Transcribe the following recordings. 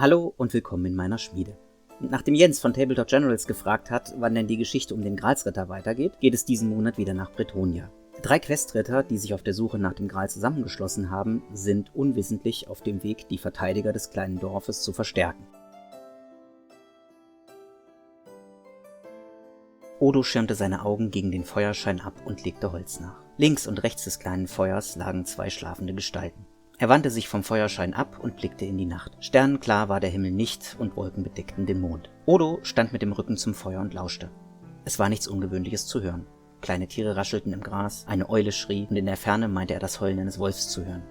Hallo und willkommen in meiner Schmiede. Nachdem Jens von Tabletop Generals gefragt hat, wann denn die Geschichte um den Gralsritter weitergeht, geht es diesen Monat wieder nach Bretonnia. 3 Questritter, die sich auf der Suche nach dem Gral zusammengeschlossen haben, sind unwissentlich auf dem Weg, die Verteidiger des kleinen Dorfes zu verstärken. Odo schirmte seine Augen gegen den Feuerschein ab und legte Holz nach. Links und rechts des kleinen Feuers lagen 2 schlafende Gestalten. Er wandte sich vom Feuerschein ab und blickte in die Nacht. Sternenklar war der Himmel nicht und Wolken bedeckten den Mond. Odo stand mit dem Rücken zum Feuer und lauschte. Es war nichts Ungewöhnliches zu hören. Kleine Tiere raschelten im Gras, eine Eule schrie und in der Ferne meinte er das Heulen eines Wolfs zu hören.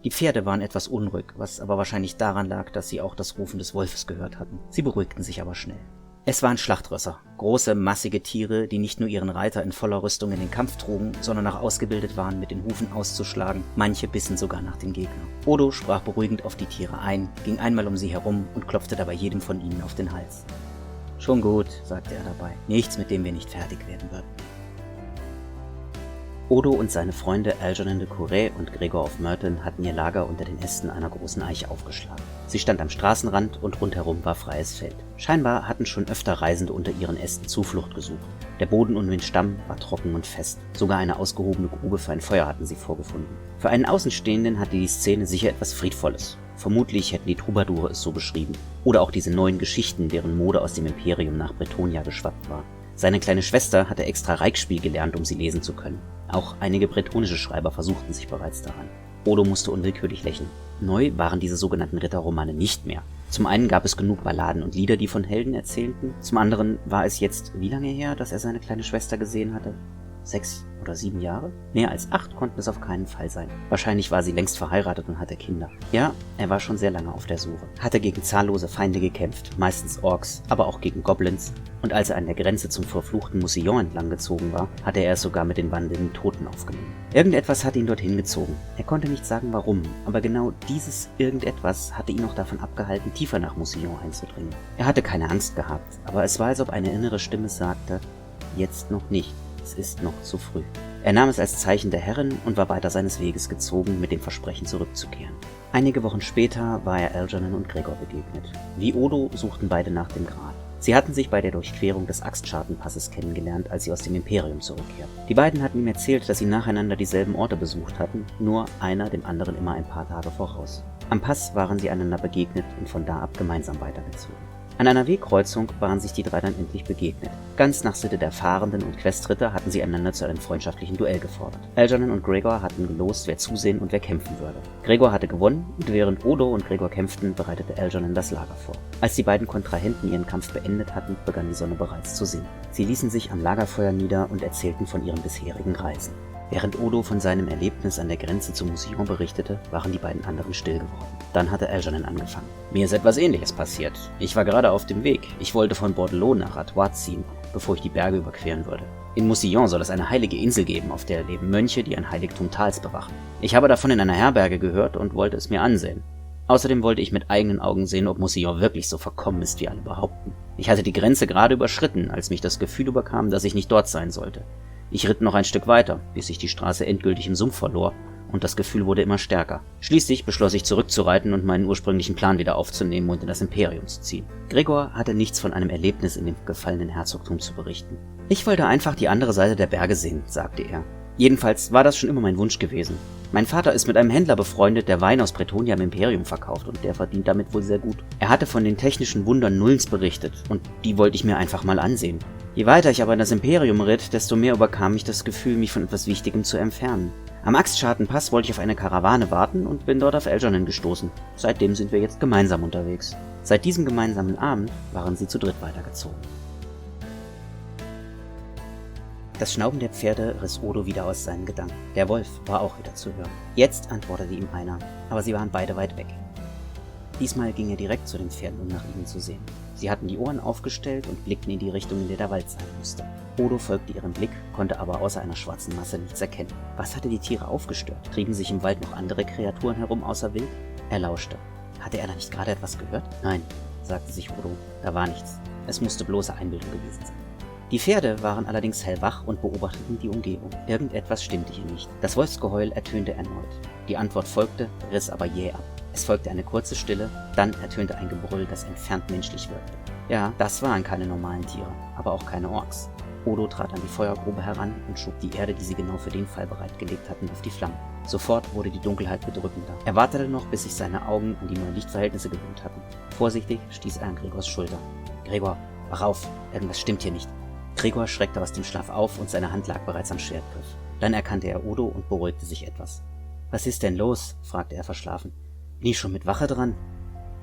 Die Pferde waren etwas unruhig, was aber wahrscheinlich daran lag, dass sie auch das Rufen des Wolfes gehört hatten. Sie beruhigten sich aber schnell. Es waren Schlachtrösser, große, massige Tiere, die nicht nur ihren Reiter in voller Rüstung in den Kampf trugen, sondern auch ausgebildet waren, mit den Hufen auszuschlagen, manche bissen sogar nach dem Gegner. Odo sprach beruhigend auf die Tiere ein, ging einmal um sie herum und klopfte dabei jedem von ihnen auf den Hals. »Schon gut«, sagte er dabei, »nichts, mit dem wir nicht fertig werden würden.« Odo und seine Freunde Algernon de Courret und Gregor of Merton hatten ihr Lager unter den Ästen einer großen Eiche aufgeschlagen. Sie stand am Straßenrand und rundherum war freies Feld. Scheinbar hatten schon öfter Reisende unter ihren Ästen Zuflucht gesucht. Der Boden um den Stamm war trocken und fest. Sogar eine ausgehobene Grube für ein Feuer hatten sie vorgefunden. Für einen Außenstehenden hatte die Szene sicher etwas Friedvolles. Vermutlich hätten die Troubadoure es so beschrieben. Oder auch diese neuen Geschichten, deren Mode aus dem Imperium nach Bretonnia geschwappt war. Seine kleine Schwester hatte extra Reikspiel gelernt, um sie lesen zu können. Auch einige bretonische Schreiber versuchten sich bereits daran. Odo musste unwillkürlich lächeln. Neu waren diese sogenannten Ritterromane nicht mehr. Zum einen gab es genug Balladen und Lieder, die von Helden erzählten. Zum anderen war es jetzt wie lange her, dass er seine kleine Schwester gesehen hatte? 6 oder 7 Jahre? Mehr als 8 konnten es auf keinen Fall sein. Wahrscheinlich war sie längst verheiratet und hatte Kinder. Ja, er war schon sehr lange auf der Suche. Hatte gegen zahllose Feinde gekämpft, meistens Orks, aber auch gegen Goblins. Und als er an der Grenze zum verfluchten Musillon entlang gezogen war, hatte er es sogar mit den wandelnden Toten aufgenommen. Irgendetwas hatte ihn dorthin gezogen. Er konnte nicht sagen warum, aber genau dieses Irgendetwas hatte ihn noch davon abgehalten, tiefer nach Musillon einzudringen. Er hatte keine Angst gehabt, aber es war, als ob eine innere Stimme sagte, jetzt noch nicht. Es ist noch zu früh. Er nahm es als Zeichen der Herren und war weiter seines Weges gezogen, mit dem Versprechen zurückzukehren. Einige Wochen später war er Algernon und Gregor begegnet. Wie Odo suchten beide nach dem Gral. Sie hatten sich bei der Durchquerung des Axtschartenpasses kennengelernt, als sie aus dem Imperium zurückkehrten. Die beiden hatten ihm erzählt, dass sie nacheinander dieselben Orte besucht hatten, nur einer dem anderen immer ein paar Tage voraus. Am Pass waren sie einander begegnet und von da ab gemeinsam weitergezogen. An einer Wegkreuzung waren sich die 3 dann endlich begegnet. Ganz nach Sitte der Fahrenden und Questritter hatten sie einander zu einem freundschaftlichen Duell gefordert. Algernon und Gregor hatten gelost, wer zusehen und wer kämpfen würde. Gregor hatte gewonnen und während Odo und Gregor kämpften, bereitete Algernon das Lager vor. Als die beiden Kontrahenten ihren Kampf beendet hatten, begann die Sonne bereits zu sinken. Sie ließen sich am Lagerfeuer nieder und erzählten von ihren bisherigen Reisen. Während Odo von seinem Erlebnis an der Grenze zu Musillon berichtete, waren die beiden anderen still geworden. Dann hatte Algernon angefangen. Mir ist etwas Ähnliches passiert. Ich war gerade auf dem Weg. Ich wollte von Bordelot nach Artois ziehen, bevor ich die Berge überqueren würde. In Musillon soll es eine heilige Insel geben, auf der leben Mönche, die ein Heiligtum Tals bewachen. Ich habe davon in einer Herberge gehört und wollte es mir ansehen. Außerdem wollte ich mit eigenen Augen sehen, ob Musillon wirklich so verkommen ist, wie alle behaupten. Ich hatte die Grenze gerade überschritten, als mich das Gefühl überkam, dass ich nicht dort sein sollte. Ich ritt noch ein Stück weiter, bis ich die Straße endgültig im Sumpf verlor, und das Gefühl wurde immer stärker. Schließlich beschloss ich zurückzureiten und meinen ursprünglichen Plan wieder aufzunehmen und in das Imperium zu ziehen. Gregor hatte nichts von einem Erlebnis in dem gefallenen Herzogtum zu berichten. Ich wollte einfach die andere Seite der Berge sehen, sagte er. Jedenfalls war das schon immer mein Wunsch gewesen. Mein Vater ist mit einem Händler befreundet, der Wein aus Bretonnia im Imperium verkauft, und der verdient damit wohl sehr gut. Er hatte von den technischen Wundern Nullens berichtet, und die wollte ich mir einfach mal ansehen. Je weiter ich aber in das Imperium ritt, desto mehr überkam mich das Gefühl, mich von etwas Wichtigem zu entfernen. Am Axtschartenpass wollte ich auf eine Karawane warten und bin dort auf Algernon gestoßen. Seitdem sind wir jetzt gemeinsam unterwegs. Seit diesem gemeinsamen Abend waren sie zu dritt weitergezogen. Das Schnauben der Pferde riss Odo wieder aus seinen Gedanken. Der Wolf war auch wieder zu hören. Jetzt antwortete ihm einer, aber sie waren beide weit weg. Diesmal ging er direkt zu den Pferden, um nach ihnen zu sehen. Sie hatten die Ohren aufgestellt und blickten in die Richtung, in der der Wald sein musste. Odo folgte ihrem Blick, konnte aber außer einer schwarzen Masse nichts erkennen. Was hatte die Tiere aufgestört? Trieben sich im Wald noch andere Kreaturen herum außer Wild? Er lauschte. Hatte er da nicht gerade etwas gehört? Nein, sagte sich Odo, da war nichts. Es musste bloße Einbildung gewesen sein. Die Pferde waren allerdings hellwach und beobachteten die Umgebung. Irgendetwas stimmte hier nicht. Das Wolfsgeheul ertönte erneut. Die Antwort folgte, riss aber jäh ab. Es folgte eine kurze Stille, dann ertönte ein Gebrüll, das entfernt menschlich wirkte. Ja, das waren keine normalen Tiere, aber auch keine Orks. Odo trat an die Feuergrube heran und schob die Erde, die sie genau für den Fall bereitgelegt hatten, auf die Flammen. Sofort wurde die Dunkelheit bedrückender. Er wartete noch, bis sich seine Augen an die neuen Lichtverhältnisse gewöhnt hatten. Vorsichtig stieß er an Gregors Schulter. »Gregor, wach auf, irgendwas stimmt hier nicht.« Gregor schreckte aus dem Schlaf auf und seine Hand lag bereits am Schwertgriff. Dann erkannte er Odo und beruhigte sich etwas. »Was ist denn los?« fragte er verschlafen. »Bin ich schon mit Wache dran?«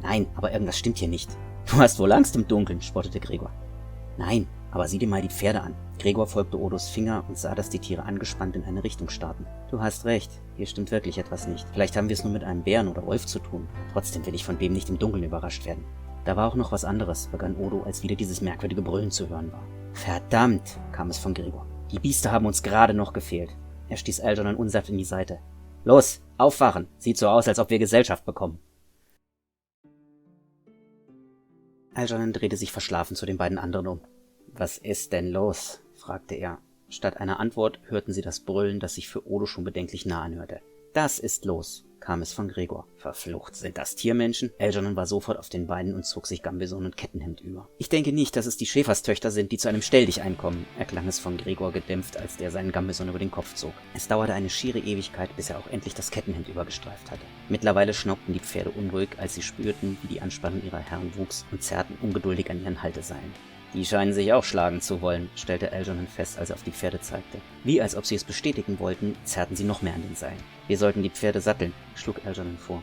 »Nein, aber irgendwas stimmt hier nicht.« »Du hast wohl Angst im Dunkeln«, spottete Gregor. »Nein, aber sieh dir mal die Pferde an.« Gregor folgte Odos Finger und sah, dass die Tiere angespannt in eine Richtung starrten. »Du hast recht, hier stimmt wirklich etwas nicht. Vielleicht haben wir es nur mit einem Bären oder Wolf zu tun. Trotzdem will ich von dem nicht im Dunkeln überrascht werden.« Da war auch noch was anderes, begann Odo, als wieder dieses merkwürdige Brüllen zu hören war. »Verdammt«, kam es von Gregor. »Die Biester haben uns gerade noch gefehlt.« Er stieß Algernon unsanft in die Seite. »Los, aufwachen! Sieht so aus, als ob wir Gesellschaft bekommen.« Algernon drehte sich verschlafen zu den beiden anderen um. »Was ist denn los?« fragte er. Statt einer Antwort hörten sie das Brüllen, das sich für Odo schon bedenklich nah anhörte. »Das ist los«, kam es von Gregor. »Verflucht, sind das Tiermenschen?« Algernon war sofort auf den Beinen und zog sich Gambeson und Kettenhemd über. »Ich denke nicht, dass es die Schäferstöchter sind, die zu einem Stelldichein kommen«, erklang es von Gregor gedämpft, als der seinen Gambeson über den Kopf zog. Es dauerte eine schiere Ewigkeit, bis er auch endlich das Kettenhemd übergestreift hatte. Mittlerweile schnaubten die Pferde unruhig, als sie spürten, wie die Anspannung ihrer Herren wuchs, und zerrten ungeduldig an ihren Halteseilen. »Die scheinen sich auch schlagen zu wollen«, stellte Algernon fest, als er auf die Pferde zeigte. Wie als ob sie es bestätigen wollten, zerrten sie noch mehr an den Seilen. »Wir sollten die Pferde satteln«, schlug Algernon vor.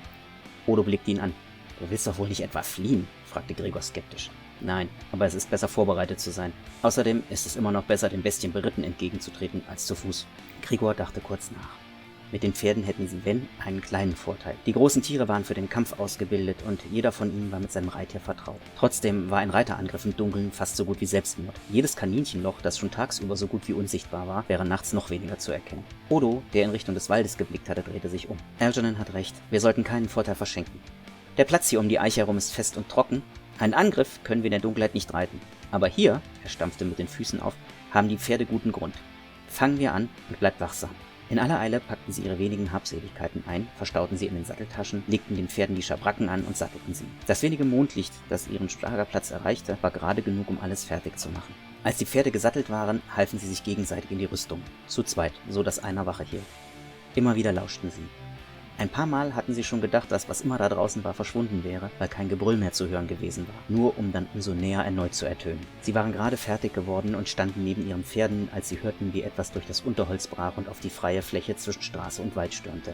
Odo blickte ihn an. »Du willst doch wohl nicht etwa fliehen?« fragte Gregor skeptisch. »Nein, aber es ist besser vorbereitet zu sein. Außerdem ist es immer noch besser, den Bestien beritten entgegenzutreten, als zu Fuß.« Gregor dachte kurz nach. Mit den Pferden hätten sie, wenn, einen kleinen Vorteil. Die großen Tiere waren für den Kampf ausgebildet und jeder von ihnen war mit seinem Reittier vertraut. Trotzdem war ein Reiterangriff im Dunkeln fast so gut wie Selbstmord. Jedes Kaninchenloch, das schon tagsüber so gut wie unsichtbar war, wäre nachts noch weniger zu erkennen. Odo, der in Richtung des Waldes geblickt hatte, drehte sich um. Algernon hat recht, wir sollten keinen Vorteil verschenken. Der Platz hier um die Eiche herum ist fest und trocken. Einen Angriff können wir in der Dunkelheit nicht reiten. Aber hier, er stampfte mit den Füßen auf, haben die Pferde guten Grund. Fangen wir an und bleibt wachsam. In aller Eile packten sie ihre wenigen Habseligkeiten ein, verstauten sie in den Satteltaschen, legten den Pferden die Schabracken an und sattelten sie. Das wenige Mondlicht, das ihren Lagerplatz erreichte, war gerade genug, um alles fertig zu machen. Als die Pferde gesattelt waren, halfen sie sich gegenseitig in die Rüstung. Zu zweit, so dass einer Wache hielt. Immer wieder lauschten sie. Ein paar Mal hatten sie schon gedacht, dass was immer da draußen war, verschwunden wäre, weil kein Gebrüll mehr zu hören gewesen war, nur um dann umso näher erneut zu ertönen. Sie waren gerade fertig geworden und standen neben ihren Pferden, als sie hörten, wie etwas durch das Unterholz brach und auf die freie Fläche zwischen Straße und Wald stürmte.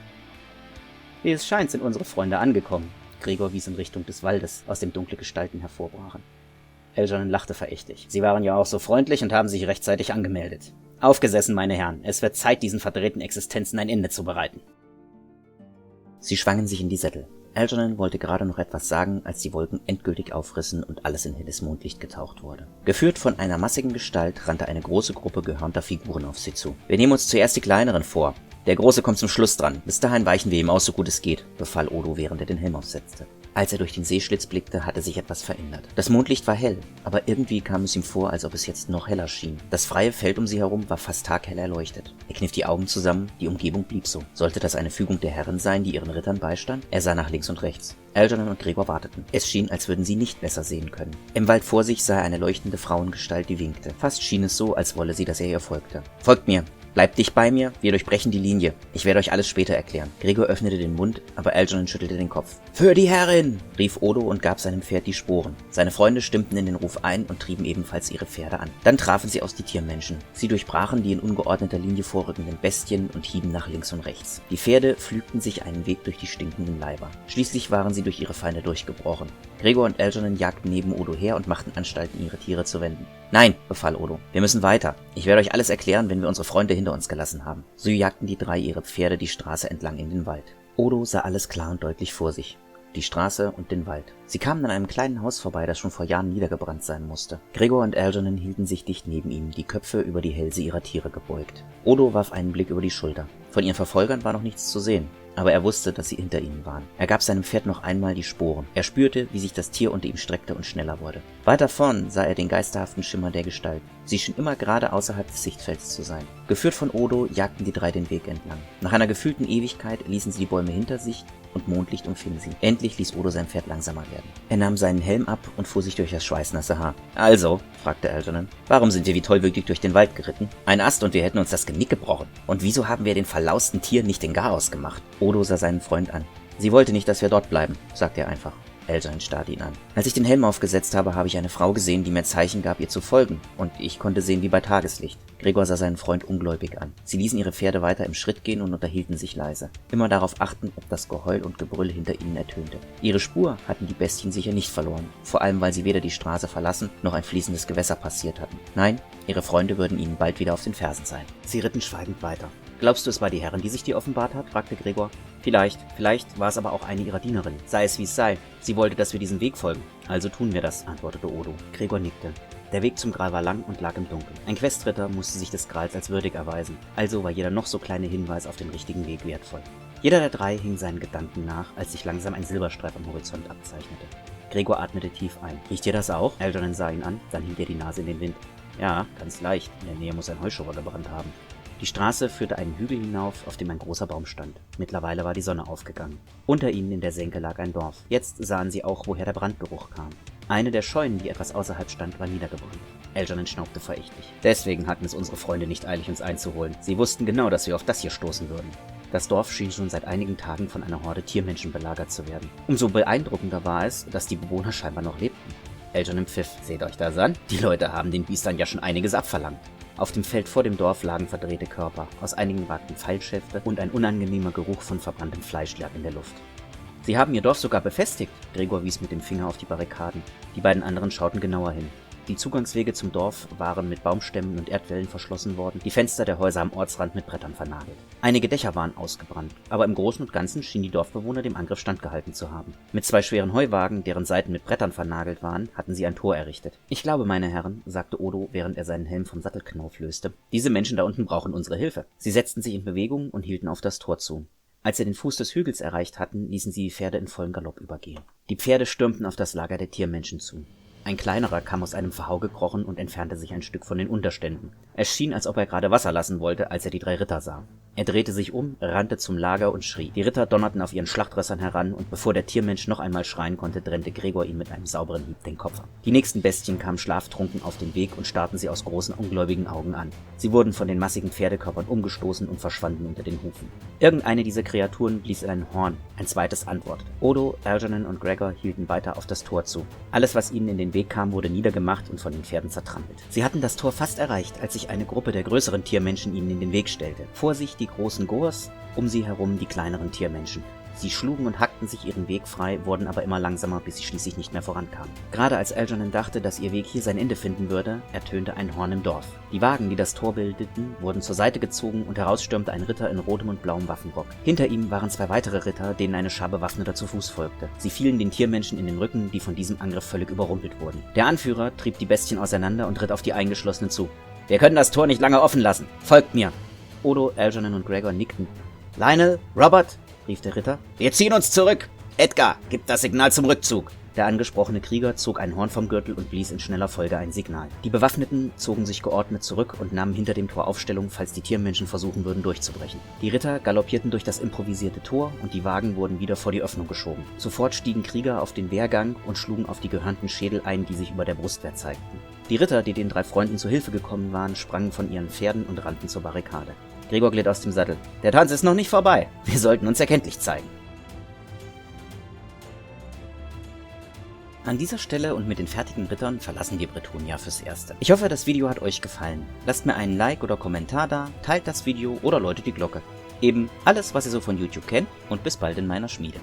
»Wie es scheint, sind unsere Freunde angekommen«, Gregor wies in Richtung des Waldes, aus dem dunkle Gestalten hervorbrachen. Algernon lachte verächtlich. »Sie waren ja auch so freundlich und haben sich rechtzeitig angemeldet. Aufgesessen, meine Herren, es wird Zeit, diesen verdrehten Existenzen ein Ende zu bereiten.« Sie schwangen sich in die Sättel. Algernon wollte gerade noch etwas sagen, als die Wolken endgültig aufrissen und alles in helles Mondlicht getaucht wurde. Geführt von einer massigen Gestalt rannte eine große Gruppe gehörnter Figuren auf sie zu. »Wir nehmen uns zuerst die kleineren vor. Der Große kommt zum Schluss dran. Bis dahin weichen wir ihm aus, so gut es geht«, befahl Odo, während er den Helm aufsetzte. Als er durch den Seeschlitz blickte, hatte sich etwas verändert. Das Mondlicht war hell, aber irgendwie kam es ihm vor, als ob es jetzt noch heller schien. Das freie Feld um sie herum war fast taghell erleuchtet. Er kniff die Augen zusammen, die Umgebung blieb so. Sollte das eine Fügung der Herren sein, die ihren Rittern beistand? Er sah nach links und rechts. Algernon und Gregor warteten. Es schien, als würden sie nicht besser sehen können. Im Wald vor sich sah er eine leuchtende Frauengestalt, die winkte. Fast schien es so, als wolle sie, dass er ihr folgte. »Folgt mir! Bleibt dicht bei mir, wir durchbrechen die Linie. Ich werde euch alles später erklären.« Gregor öffnete den Mund, aber Algernon schüttelte den Kopf. »Für die Herrin«, rief Odo und gab seinem Pferd die Sporen. Seine Freunde stimmten in den Ruf ein und trieben ebenfalls ihre Pferde an. Dann trafen sie aus die Tiermenschen. Sie durchbrachen die in ungeordneter Linie vorrückenden Bestien und hieben nach links und rechts. Die Pferde pflügten sich einen Weg durch die stinkenden Leiber. Schließlich waren sie durch ihre Feinde durchgebrochen. Gregor und Algernon jagten neben Odo her und machten Anstalten, ihre Tiere zu wenden. »Nein«, befahl Odo, »wir müssen weiter. Ich werde euch alles erklären, wenn wir unsere Freunde hinter uns gelassen haben.« So jagten die drei ihre Pferde die Straße entlang in den Wald. Odo sah alles klar und deutlich vor sich. Die Straße und den Wald. Sie kamen an einem kleinen Haus vorbei, das schon vor Jahren niedergebrannt sein musste. Gregor und Algernon hielten sich dicht neben ihm, die Köpfe über die Hälse ihrer Tiere gebeugt. Odo warf einen Blick über die Schulter. Von ihren Verfolgern war noch nichts zu sehen. aber er wusste, dass sie hinter ihnen waren. Er gab seinem Pferd noch einmal die Sporen. Er spürte, wie sich das Tier unter ihm streckte und schneller wurde. Weiter vorn sah er den geisterhaften Schimmer der Gestalt. Sie schien immer gerade außerhalb des Sichtfelds zu sein. Geführt von Odo jagten die drei den Weg entlang. Nach einer gefühlten Ewigkeit ließen sie die Bäume hinter sich und Mondlicht umfing sie. Endlich ließ Odo sein Pferd langsamer werden. Er nahm seinen Helm ab und fuhr sich durch das schweißnasse Haar. Also, fragte Algernon, warum sind wir wie tollwütig durch den Wald geritten? Ein Ast und wir hätten uns das Genick gebrochen. Und wieso haben wir den verlausten Tier nicht in Garaus gemacht? Odo sah seinen Freund an. Sie wollte nicht, dass wir dort bleiben, sagte er einfach. Algernon starrte ihn an. Als ich den Helm aufgesetzt habe, habe ich eine Frau gesehen, die mir Zeichen gab, ihr zu folgen. Und ich konnte sehen wie bei Tageslicht. Gregor sah seinen Freund ungläubig an. Sie ließen ihre Pferde weiter im Schritt gehen und unterhielten sich leise. Immer darauf achten, ob das Geheul und Gebrüll hinter ihnen ertönte. Ihre Spur hatten die Bestien sicher nicht verloren. Vor allem, weil sie weder die Straße verlassen, noch ein fließendes Gewässer passiert hatten. Nein, ihre Freunde würden ihnen bald wieder auf den Fersen sein. Sie ritten schweigend weiter. Glaubst du, es war die Herrin, die sich dir offenbart hat? Fragte Gregor. Vielleicht war es aber auch eine ihrer Dienerinnen. Sei es wie es sei. Sie wollte, dass wir diesem Weg folgen. Also tun wir das, antwortete Odo. Gregor nickte. Der Weg zum Gral war lang und lag im Dunkeln. Ein Questritter musste sich des Grals als würdig erweisen. Also war jeder noch so kleine Hinweis auf den richtigen Weg wertvoll. Jeder der drei hing seinen Gedanken nach, als sich langsam ein Silberstreif am Horizont abzeichnete. Gregor atmete tief ein. Riecht dir das auch? Algernon sah ihn an, dann hielt er die Nase in den Wind. Ja, ganz leicht. In der Nähe muss ein Heuschauer gebrannt haben. Die Straße führte einen Hügel hinauf, auf dem ein großer Baum stand. Mittlerweile war die Sonne aufgegangen. Unter ihnen in der Senke lag ein Dorf. Jetzt sahen sie auch, woher der Brandgeruch kam. Eine der Scheunen, die etwas außerhalb stand, war niedergebrannt. Algernon schnaubte verächtlich. Deswegen hatten es unsere Freunde nicht eilig, uns einzuholen. Sie wussten genau, dass wir auf das hier stoßen würden. Das Dorf schien schon seit einigen Tagen von einer Horde Tiermenschen belagert zu werden. Umso beeindruckender war es, dass die Bewohner scheinbar noch lebten. Algernon pfiff. Seht euch das an? Die Leute haben den Biestern ja schon einiges abverlangt. Auf dem Feld vor dem Dorf lagen verdrehte Körper, aus einigen ragten Pfeilschäfte und ein unangenehmer Geruch von verbranntem Fleisch lag in der Luft. Sie haben ihr Dorf sogar befestigt, Gregor wies mit dem Finger auf die Barrikaden. Die beiden anderen schauten genauer hin. Die Zugangswege zum Dorf waren mit Baumstämmen und Erdwällen verschlossen worden, die Fenster der Häuser am Ortsrand mit Brettern vernagelt. Einige Dächer waren ausgebrannt, aber im Großen und Ganzen schienen die Dorfbewohner dem Angriff standgehalten zu haben. Mit 2 schweren Heuwagen, deren Seiten mit Brettern vernagelt waren, hatten sie ein Tor errichtet. Ich glaube, meine Herren, sagte Odo, während er seinen Helm vom Sattelknauf löste, diese Menschen da unten brauchen unsere Hilfe. Sie setzten sich in Bewegung und hielten auf das Tor zu. Als sie den Fuß des Hügels erreicht hatten, ließen sie die Pferde in vollen Galopp übergehen. Die Pferde stürmten auf das Lager der Tiermenschen zu. Ein kleinerer kam aus einem Verhau gekrochen und entfernte sich ein Stück von den Unterständen. Es schien, als ob er gerade Wasser lassen wollte, als er die 3 Ritter sah. Er drehte sich um, rannte zum Lager und schrie. Die Ritter donnerten auf ihren Schlachtrössern heran, und bevor der Tiermensch noch einmal schreien konnte, trennte Gregor ihm mit einem sauberen Hieb den Kopf ab. Die nächsten Bestien kamen schlaftrunken auf den Weg und starrten sie aus großen, ungläubigen Augen an. Sie wurden von den massigen Pferdekörpern umgestoßen und verschwanden unter den Hufen. Irgendeine dieser Kreaturen blies in ein Horn, ein zweites antwortete. Odo, Algernon und Gregor hielten weiter auf das Tor zu. Alles, was ihnen in den Weg kam, wurde niedergemacht und von den Pferden zertrampelt. Sie hatten das Tor fast erreicht, als sich eine Gruppe der größeren Tiermenschen ihnen in den Weg stellte. Vor sich die großen Gors, um sie herum die kleineren Tiermenschen. Sie schlugen und hackten sich ihren Weg frei, wurden aber immer langsamer, bis sie schließlich nicht mehr vorankamen. Gerade als Algernon dachte, dass ihr Weg hier sein Ende finden würde, ertönte ein Horn im Dorf. Die Wagen, die das Tor bildeten, wurden zur Seite gezogen und heraus stürmte ein Ritter in rotem und blauem Waffenrock. Hinter ihm waren 2 weitere Ritter, denen eine Schar Bewaffneter zu Fuß folgte. Sie fielen den Tiermenschen in den Rücken, die von diesem Angriff völlig überrumpelt wurden. Der Anführer trieb die Bestien auseinander und ritt auf die Eingeschlossenen zu. Wir können das Tor nicht lange offen lassen. Folgt mir! Odo, Algernon und Gregor nickten. Lionel, Robert, rief der Ritter. Wir ziehen uns zurück! Edgar, gib das Signal zum Rückzug! Der angesprochene Krieger zog ein Horn vom Gürtel und blies in schneller Folge ein Signal. Die Bewaffneten zogen sich geordnet zurück und nahmen hinter dem Tor Aufstellung, falls die Tiermenschen versuchen würden, durchzubrechen. Die Ritter galoppierten durch das improvisierte Tor und die Wagen wurden wieder vor die Öffnung geschoben. Sofort stiegen Krieger auf den Wehrgang und schlugen auf die gehörnten Schädel ein, die sich über der Brustwehr zeigten. Die Ritter, die den 3 Freunden zu Hilfe gekommen waren, sprangen von ihren Pferden und rannten zur Barrikade. Gregor glitt aus dem Sattel. Der Tanz ist noch nicht vorbei. Wir sollten uns erkenntlich zeigen. An dieser Stelle und mit den fertigen Rittern verlassen wir Bretonnia fürs Erste. Ich hoffe, das Video hat euch gefallen. Lasst mir einen Like oder Kommentar da, teilt das Video oder läutet die Glocke. Eben alles, was ihr so von YouTube kennt, und bis bald in meiner Schmiede.